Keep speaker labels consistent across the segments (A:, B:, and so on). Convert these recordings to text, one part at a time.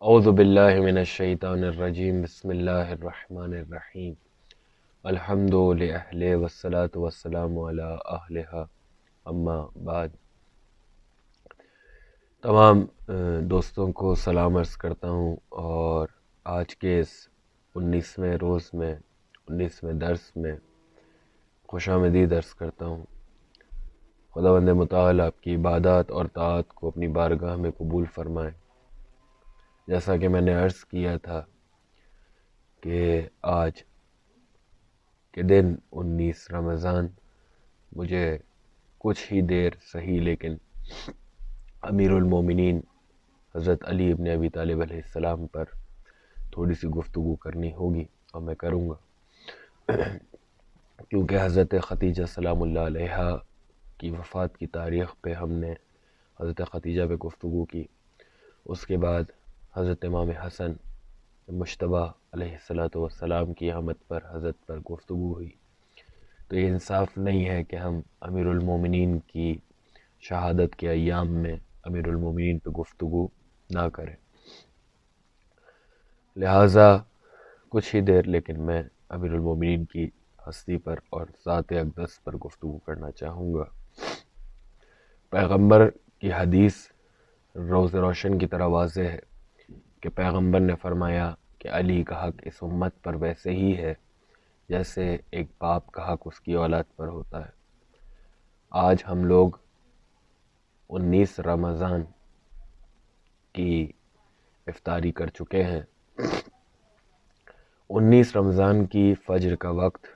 A: اعوذ باللہ من الشیطان الرجیم بسم اللہ الرحمن الرحیم الحمد للہ والصلاة والسلام علی اہلہا اما بعد۔ تمام دوستوں کو سلام عرض کرتا ہوں اور آج کے اس 19ویں روز میں 19ویں درس میں خوش آمدید عرض کرتا ہوں۔ خداوند متعال آپ کی عبادات اور طاعت کو اپنی بارگاہ میں قبول فرمائے۔ جیسا کہ میں نے عرض کیا تھا کہ آج کے دن 19 رمضان مجھے کچھ ہی دیر صحیح لیکن امیر المومنین حضرت علی ابن ابی طالب علیہ السلام پر تھوڑی سی گفتگو کرنی ہوگی اور میں کروں گا، کیونکہ حضرت ختیجہ سلام اللہ علیہا کی وفات کی تاریخ پہ ہم نے حضرت ختیجہ پہ گفتگو کی، اس کے بعد حضرت امام حسن مجتبیٰ علیہ السلام کی آمد پر حضرت پر گفتگو ہوئی، تو یہ انصاف نہیں ہے کہ ہم امیر المومنین کی شہادت کے ایام میں امیر المومنین پہ گفتگو نہ کریں، لہٰذا کچھ ہی دیر لیکن میں امیر المومنین کی ہستی پر اور ذات اقدس پر گفتگو کرنا چاہوں گا۔ پیغمبر کی حدیث روز روشن کی طرح واضح ہے کہ پیغمبر نے فرمایا کہ علی کا حق اس امت پر ویسے ہی ہے جیسے ایک باپ کا حق اس کی اولاد پر ہوتا ہے۔ آج ہم لوگ 19 رمضان کی افطاری کر چکے ہیں۔ 19 رمضان کی فجر کا وقت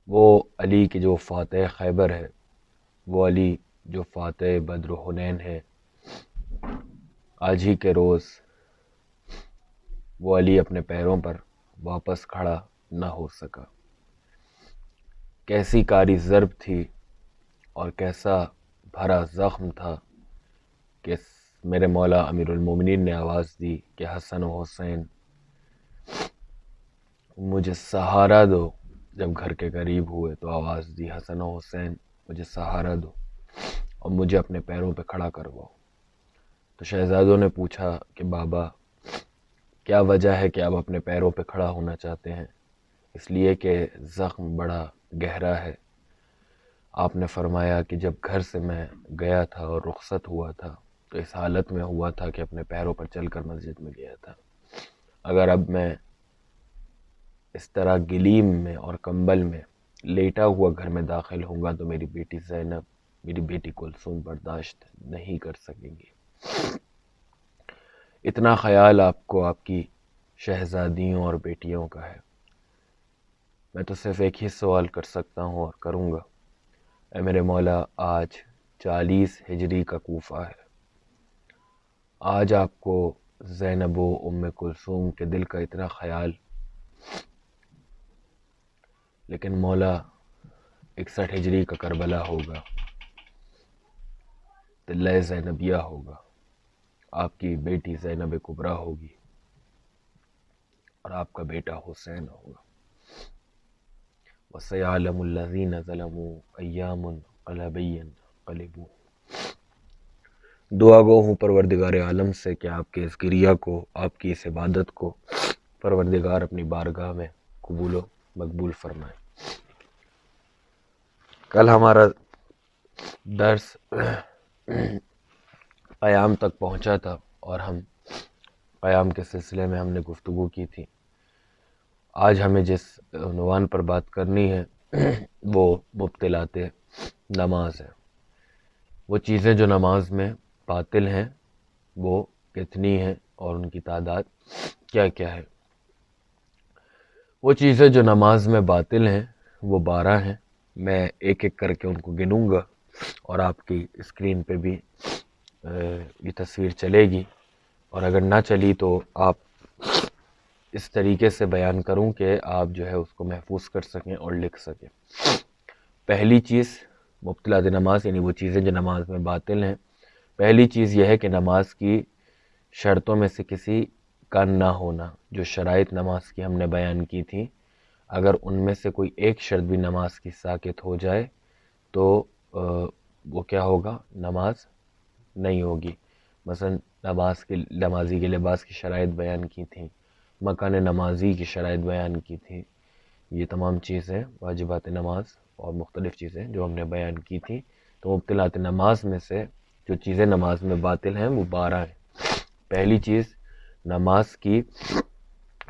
A: وہ علی کی جو فاتح خیبر ہے، وہ علی جو فاتح بدر و حنین ہے، آج ہی کے روز وہ علی اپنے پیروں پر واپس کھڑا نہ ہو سکا۔ کیسی کاری ضرب تھی اور کیسا بھرا زخم تھا کہ میرے مولا امیر المومنین نے آواز دی کہ حسن و حسین مجھے سہارا دو۔ جب گھر کے قریب ہوئے تو آواز دی حسن و حسین مجھے سہارا دو اور مجھے اپنے پیروں پہ کھڑا کرواؤ۔ تو شہزادوں نے پوچھا کہ بابا کیا وجہ ہے کہ آپ اپنے پیروں پہ کھڑا ہونا چاہتے ہیں؟ اس لیے کہ زخم بڑا گہرا ہے۔ آپ نے فرمایا کہ جب گھر سے میں گیا تھا اور رخصت ہوا تھا تو اس حالت میں ہوا تھا کہ اپنے پیروں پر چل کر مسجد میں گیا تھا۔ اگر اب میں اس طرح گلیم میں اور کمبل میں لیٹا ہوا گھر میں داخل ہوں گا تو میری بیٹی زینب، میری بیٹی کلثوم برداشت نہیں کر سکیں گی۔ اتنا خیال آپ کو آپ کی شہزادیوں اور بیٹیوں کا ہے۔ میں تو صرف ایک ہی سوال کر سکتا ہوں اور کروں گا، اے میرے مولا آج 40 ہجری کا کوفہ ہے، آج آپ کو زینب و ام کلثوم کے دل کا اتنا خیال، لیکن مولا 61 ہجری کا کربلا ہوگا، دلہ زینبیہ ہوگا، آپ کی بیٹی زینب کبریٰ ہوگی اور آپ کا بیٹا حسین ہوگا۔ وَسَيَعْلَمُ الَّذِينَ ظَلَمُوا أَيَّ مُنْقَلَبٍ يَنقَلِبُونَ۔ دعا گو ہوں پروردگار عالم سے کہ آپ کے اس گریہ کو، آپ کی اس عبادت کو پروردگار اپنی بارگاہ میں قبول و مقبول فرمائے۔ کل ہمارا درس قیام تک پہنچا تھا اور ہم قیام کے سلسلے میں ہم نے گفتگو کی تھی۔ آج ہمیں جس عنوان پر بات کرنی ہے وہ مبطلات نماز ہے۔ وہ چیزیں جو نماز میں باطل ہیں وہ کتنی ہیں اور ان کی تعداد کیا کیا ہے۔ وہ چیزیں جو نماز میں باطل ہیں وہ 12 ہیں۔ میں ایک ایک کر کے ان کو گنوں گا اور آپ کی اسکرین پہ بھی یہ تصویر چلے گی، اور اگر نہ چلی تو آپ اس طریقے سے بیان کروں کہ آپ جو ہے اس کو محفوظ کر سکیں اور لکھ سکیں۔ پہلی چیز مبطلات نماز یعنی وہ چیزیں جو نماز میں باطل ہیں۔ پہلی چیز یہ ہے کہ نماز کی شرطوں میں سے کسی کا نہ ہونا۔ جو شرائط نماز کی ہم نے بیان کی تھی، اگر ان میں سے کوئی ایک شرط بھی نماز کی ساقط ہو جائے تو وہ کیا ہوگا؟ نماز نہیں ہوگی۔ مثلا نمازی کے لباس کی شرائط بیان کی تھیں، مکان نمازی کی شرائط بیان کی تھیں. یہ تمام چیزیں واجبات نماز اور مختلف چیزیں جو ہم نے بیان کی تھیں. تو مبطلات نماز میں سے جو چیزیں نماز میں باطل ہیں وہ 12 ہیں. پہلی چیز نماز کی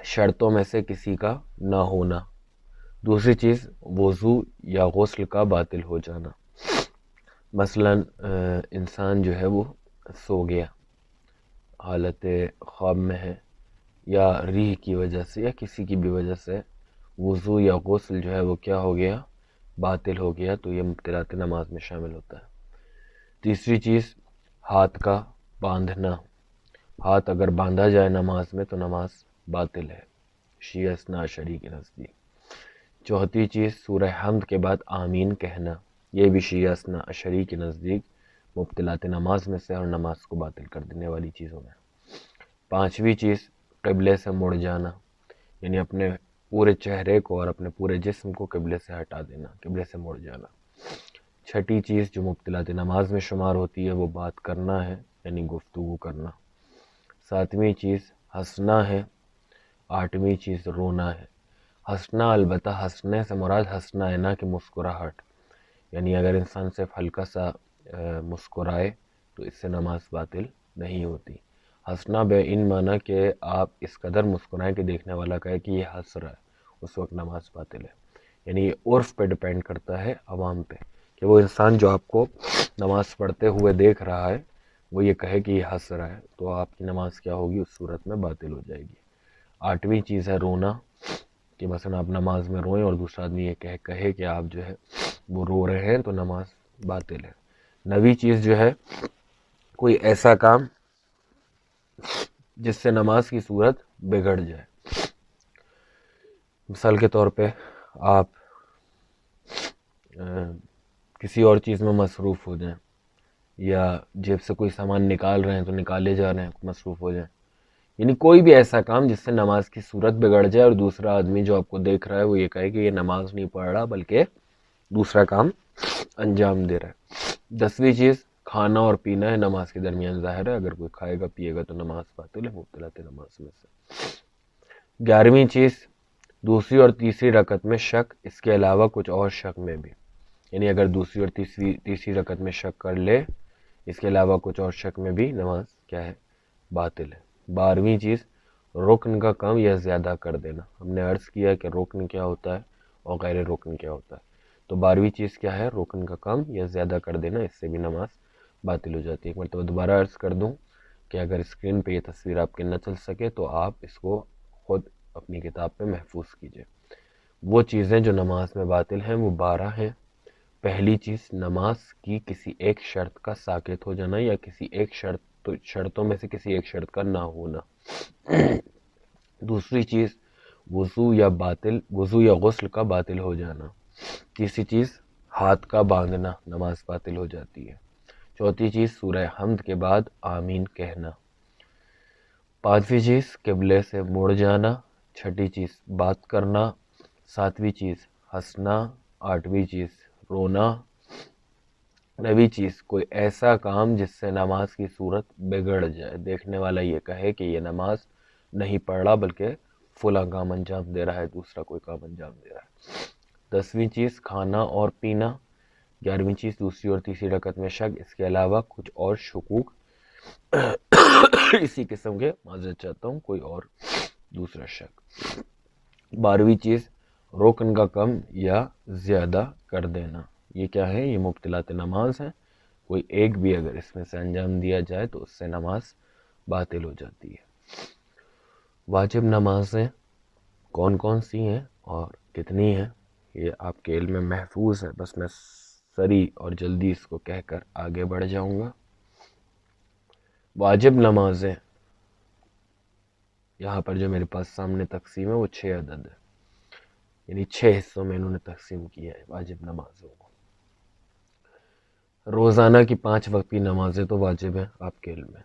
A: شرطوں میں سے کسی کا نہ ہونا. دوسری چیز وضو یا غسل کا باطل ہو جانا. مثلا انسان جو ہے وہ سو گیا، حالت خواب میں ہے، یا ریح کی وجہ سے یا کسی کی بھی وجہ سے وضو یا غسل جو ہے وہ کیا ہو گیا، باطل ہو گیا، تو یہ مبطلات نماز میں شامل ہوتا ہے. تیسری چیز ہاتھ کا باندھنا. ہاتھ اگر باندھا جائے نماز میں تو نماز باطل ہے شیعہ اثنا عشری کے نزدیک. چوتھی چیز سورہ حمد کے بعد آمین کہنا. یہ بھی شیعہ اثنا عشری کے نزدیک مبطلات نماز میں سے اور نماز کو باطل کر دینے والی چیزوں میں. پانچویں چیز قبلے سے مڑ جانا، یعنی اپنے پورے چہرے کو اور اپنے پورے جسم کو قبلے سے ہٹا دینا، قبلے سے مڑ جانا. چھٹی چیز جو مبطلات نماز میں شمار ہوتی ہے وہ بات کرنا ہے، یعنی گفتگو کرنا. ساتویں چیز ہنسنا ہے. آٹھویں چیز رونا ہے. ہنسنا، البتہ ہنسنے سے مراد ہنسنا ہے نہ کہ مسکراہٹ، یعنی اگر انسان صرف ہلکا سا مسکرائے تو اس سے نماز باطل نہیں ہوتی. ہنسنا بے ان معنی کہ آپ اس قدر مسکرائیں کہ دیکھنے والا کہے کہ یہ ہنس رہا ہے، اس وقت نماز باطل ہے. یعنی یہ عرف پہ ڈیپینڈ کرتا ہے، عوام پہ، کہ وہ انسان جو آپ کو نماز پڑھتے ہوئے دیکھ رہا ہے وہ یہ کہے کہ یہ ہنس رہا ہے، تو آپ کی نماز کیا ہوگی، اس صورت میں باطل ہو جائے گی. آٹھویں چیز ہے رونا، کہ مثلا آپ نماز میں روئیں اور دوسرا آدمی یہ کہے کہ آپ جو ہے وہ رو رہے ہیں، تو نماز باطل ہے. نویں چیز جو ہے کوئی ایسا کام جس سے نماز کی صورت بگڑ جائے. مثال کے طور پہ آپ کسی اور چیز میں مصروف ہو جائیں، یا جیب سے کوئی سامان نکال رہے ہیں تو نکالے جا رہے ہیں، مصروف ہو جائیں. یعنی کوئی بھی ایسا کام جس سے نماز کی صورت بگڑ جائے اور دوسرا آدمی جو آپ کو دیکھ رہا ہے وہ یہ کہے کہ یہ نماز نہیں پڑھ رہا بلکہ دوسرا کام انجام دے رہا ہے. 10ویں چیز کھانا اور پینا ہے نماز کے درمیان. ظاہر ہے اگر کوئی کھائے گا پیے گا تو نماز باطل ہے، مبطلات نماز میں سے. 11ویں چیز دوسری اور تیسری رکعت میں شک، اس کے علاوہ کچھ اور شک میں بھی، یعنی اگر دوسری اور تیسری رکعت میں شک کر لے، اس کے علاوہ کچھ اور شک میں بھی نماز کیا ہے، باطل ہے. 12ویں چیز رکن کا کم یا زیادہ کر دینا. ہم نے عرض کیا کہ رکن کیا ہوتا ہے اور غیر رکن کیا ہوتا ہے. تو 12ویں چیز کیا ہے، رکن کا کم یا زیادہ کر دینا، اس سے بھی نماز باطل ہو جاتی ہے. ایک مرتبہ دوبارہ عرض کر دوں کہ اگر اسکرین پہ یہ تصویر آپ کے نہ چل سکے تو آپ اس کو خود اپنی کتاب پہ محفوظ کیجئے. وہ چیزیں جو نماز میں باطل ہیں وہ 12 ہیں. پہلی چیز نماز کی کسی ایک شرط کا ساقط ہو جانا، یا کسی ایک شرطوں میں سے کسی ایک شرط کا نہ ہونا. دوسری چیز وضو یا غسل کا باطل ہو جانا. تیسری چیز ہاتھ کا باندھنا، نماز باطل ہو جاتی ہے. چوتھی چیز سورہ حمد کے بعد آمین کہنا. پانچویں چیز قبلے سے مڑ جانا. چھٹی چیز بات کرنا. ساتویں چیز ہنسنا. آٹھویں چیز رونا. 9ویں چیز کوئی ایسا کام جس سے نماز کی صورت بگڑ جائے، دیکھنے والا یہ کہے کہ یہ نماز نہیں پڑھ رہا بلکہ فلاں کام انجام دے رہا ہے، دوسرا کوئی کام انجام دے رہا ہے. 10ویں چیز کھانا اور پینا. 11ویں چیز دوسری اور تیسری رکعت میں شک، اس کے علاوہ کچھ اور شکوک اسی قسم کے، معذرت چاہتا ہوں، کوئی اور دوسرا شک. 12ویں چیز رکن کا کم یا زیادہ کر دینا. یہ کیا ہے، یہ مبطلات نماز ہیں. کوئی ایک بھی اگر اس میں سے انجام دیا جائے تو اس سے نماز باطل ہو جاتی ہے. واجب نمازیں کون کون سی ہیں اور کتنی ہیں، یہ آپ کے علم میں محفوظ ہے، بس میں سری اور جلدی اس کو کہہ کر آگے بڑھ جاؤں گا. واجب نمازیں یہاں پر جو میرے پاس سامنے تقسیم ہے وہ 6 عدد ہے، یعنی 6 حصوں میں انہوں نے تقسیم کیا ہے واجب نمازوں کو. روزانہ کی 5 وقت کی نمازیں تو واجب ہیں آپ کے علم میں،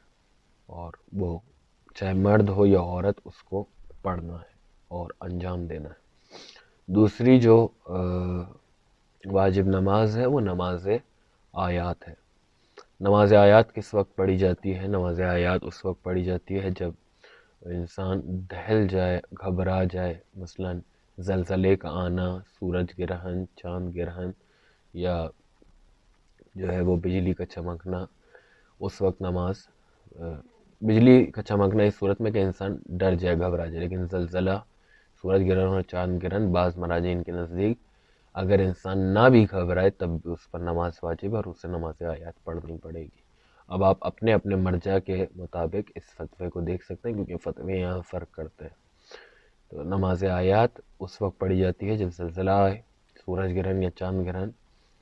A: اور وہ چاہے مرد ہو یا عورت اس کو پڑھنا ہے اور انجام دینا ہے. دوسری جو واجب نماز ہے وہ نماز آیات ہے. نماز آیات کس وقت پڑھی جاتی ہے؟ نماز آیات اس وقت پڑھی جاتی ہے جب انسان دہل جائے، گھبرا جائے، مثلا زلزلے کا آنا، سورج گرہن، چاند گرہن، یا جو ہے وہ بجلی کا چمکنا، اس وقت نماز بجلی کا چمکنا اس صورت میں کہ انسان ڈر جائے، گھبرا جائے. لیکن زلزلہ، سورج گرہن اور چاند گرہن بعض مراجعین کے نزدیک اگر انسان نہ بھی گھبرائے تب بھی اس پر نماز واجب ہے اور اسے نماز آیات پڑھنی پڑے گی. اب آپ اپنے اپنے مرجع کے مطابق اس فتوے کو دیکھ سکتے ہیں کیونکہ فتوے یہاں فرق کرتے ہیں. تو نماز آیات اس وقت پڑھی جاتی ہے جب زلزلہ آئے، سورج گرہن یا چاند گرہن،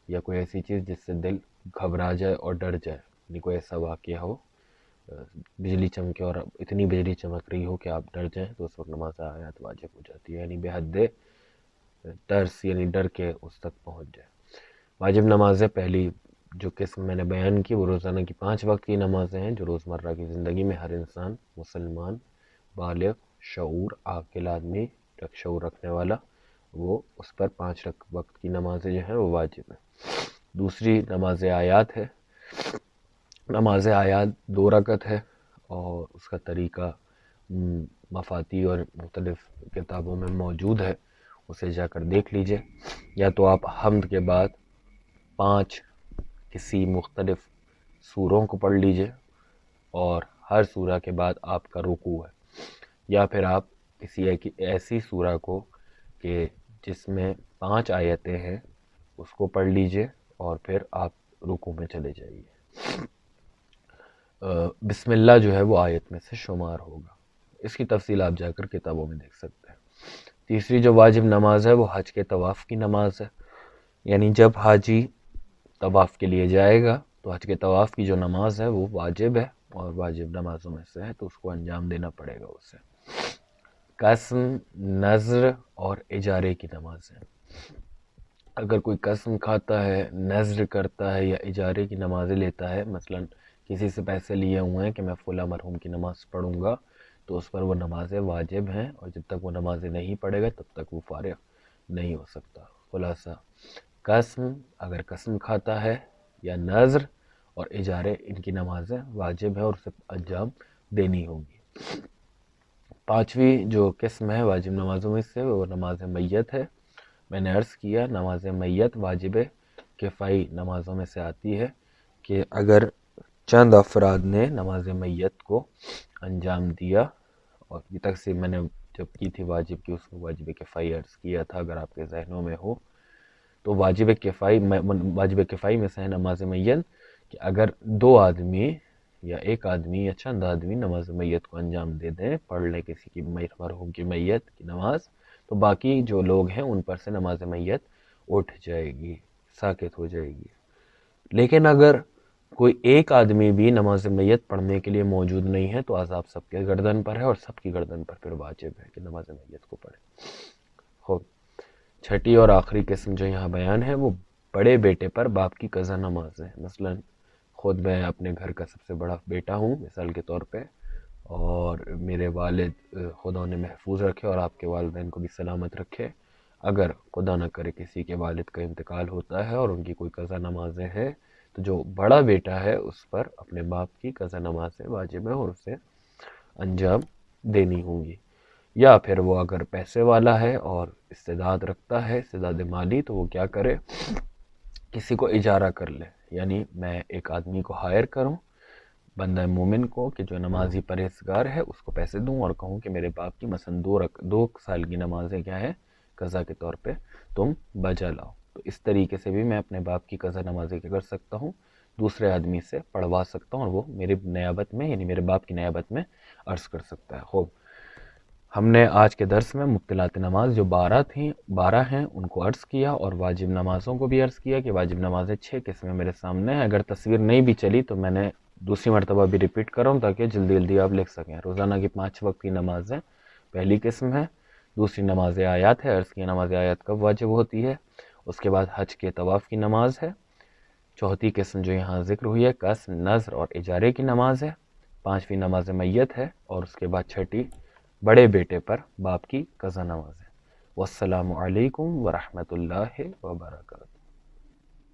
A: یا کوئی ایسی چیز جس سے دل گھبرا جائے اور ڈر جائے، یعنی کوئی ایسا واقعہ ہو، بجلی چمکے اور اتنی بجلی چمک رہی ہو کہ آپ ڈر جائیں، تو اس وقت نماز آیات واجب ہو جاتی ہے، یعنی بے حد ترس، یعنی ڈر کے اس تک پہنچ جائے. واجب نمازیں پہلی جو قسم میں نے بیان کی وہ روزانہ کی 5 وقت کی نمازیں ہیں جو روزمرہ کی زندگی میں ہر انسان، مسلمان، بالغ، شعور، عاقل آدمی، شعور رکھنے والا، وہ اس پر 5 وقت کی نمازیں جو ہیں وہ واجب ہیں. دوسری نماز آیات ہے. نماز آیات 2 رکعت ہے اور اس کا طریقہ مفاتی اور مختلف کتابوں میں موجود ہے، اسے جا کر دیکھ لیجئے. یا تو آپ حمد کے بعد 5 کسی مختلف سوروں کو پڑھ لیجئے اور ہر سورہ کے بعد آپ کا رکوع ہے، یا پھر آپ کسی ایسی سورہ کو کہ جس میں 5 آیتیں ہیں اس کو پڑھ لیجئے اور پھر آپ رکوع میں چلے جائیے. بسم اللہ جو ہے وہ آیت میں سے شمار ہوگا. اس کی تفصیل آپ جا کر کتابوں میں دیکھ سکتے ہیں. تیسری جو واجب نماز ہے وہ حج کے طواف کی نماز ہے، یعنی جب حاجی طواف کے لیے جائے گا تو حج کے طواف کی جو نماز ہے وہ واجب ہے اور واجب نمازوں میں سے ہے، تو اس کو انجام دینا پڑے گا اسے. قسم، نذر اور اجارے کی نماز ہے. اگر کوئی قسم کھاتا ہے، نذر کرتا ہے یا اجارے کی نمازیں لیتا ہے، مثلا کسی سے پیسے لیے ہوئے ہیں کہ میں فلاں مرحوم کی نماز پڑھوں گا، تو اس پر وہ نمازیں واجب ہیں اور جب تک وہ نمازیں نہیں پڑھے گا تب تک وہ فارغ نہیں ہو سکتا. خلاصہ قسم، اگر قسم کھاتا ہے، یا نذر اور اجارے، ان کی نمازیں واجب ہیں اور اسے انجام دینی ہوگی. 5ویں جو قسم ہے واجب نمازوں میں سے وہ نماز میت ہے. میں نے عرض کیا نماز میت واجب کفائی نمازوں میں سے آتی ہے کہ اگر چند افراد نے نماز میت کو انجام دیا، اور یہ تقسیم میں نے جب کی تھی واجب کی، اس کو واجب کفائی عرض کیا تھا اگر آپ کے ذہنوں میں ہو، تو واجب کفائی میں سے ہے نماز میت کہ اگر 2 آدمی یا 1 آدمی یا چند آدمی نماز میت کو انجام دے دیں، پڑھ لیں کسی کی مرحوم کی میت کی نماز، تو باقی جو لوگ ہیں ان پر سے نماز میت اٹھ جائے گی، ساقط ہو جائے گی. لیکن اگر کوئی 1 آدمی بھی نماز میت پڑھنے کے لیے موجود نہیں ہے تو عذاب سب کے گردن پر ہے اور سب کی گردن پر پھر واجب ہے کہ نماز میت کو پڑھے. خوب. 6ٹھی اور آخری قسم جو یہاں بیان ہے وہ بڑے بیٹے پر باپ کی قضا نماز ہے. مثلا خود میں اپنے گھر کا سب سے بڑا بیٹا ہوں مثال کے طور پہ، اور میرے والد خدا نے محفوظ رکھے اور آپ کے والدین کو بھی سلامت رکھے، اگر خدا نہ کرے کسی کے والد کا انتقال ہوتا ہے اور ان کی کوئی قضا نمازیں ہیں، تو جو بڑا بیٹا ہے اس پر اپنے باپ کی قضا نمازیں واجب ہے اور اسے انجام دینی ہوں گی. یا پھر وہ اگر پیسے والا ہے اور استعداد رکھتا ہے، استعداد مالی، تو وہ کیا کرے، کسی کو اجارہ کر لے، یعنی میں ایک آدمی کو ہائر کروں، بندہ مومن کو کہ جو نمازی پرہیزگار ہے، اس کو پیسے دوں اور کہوں کہ میرے باپ کی مثلا 2 سال کی نمازیں کیا ہے قضا کے طور پہ تم بجا لاؤ. تو اس طریقے سے بھی میں اپنے باپ کی قضا نمازیں کیا کر سکتا ہوں، دوسرے آدمی سے پڑھوا سکتا ہوں اور وہ میری نیابت میں، یعنی میرے باپ کی نیابت میں عرض کر سکتا ہے. خوب. ہم نے آج کے درس میں مبطلات نماز جو 12 ہیں ان کو عرض کیا اور واجب نمازوں کو بھی عرض کیا کہ واجب نمازیں 6 قسمیں میرے سامنے ہیں. اگر تصویر نہیں بھی چلی تو میں نے دوسری مرتبہ بھی ریپیٹ کر رہا ہوں تاکہ جلدی جلدی آپ لکھ سکیں. روزانہ کی 5 وقت کی نمازیں پہلی قسم ہے. دوسری نماز آیات ہے، عرض کی نماز آیات کب واجب ہوتی ہے. اس کے بعد حج کے طواف کی نماز ہے. چوتھی قسم جو یہاں ذکر ہوئی ہے قسم، نذر اور اجارے کی نماز ہے. 5ویں نماز میت ہے اور اس کے بعد 6ٹھی بڑے بیٹے پر باپ کی قضا نماز ہے. والسلام علیکم ورحمۃ اللہ وبرکاتہ.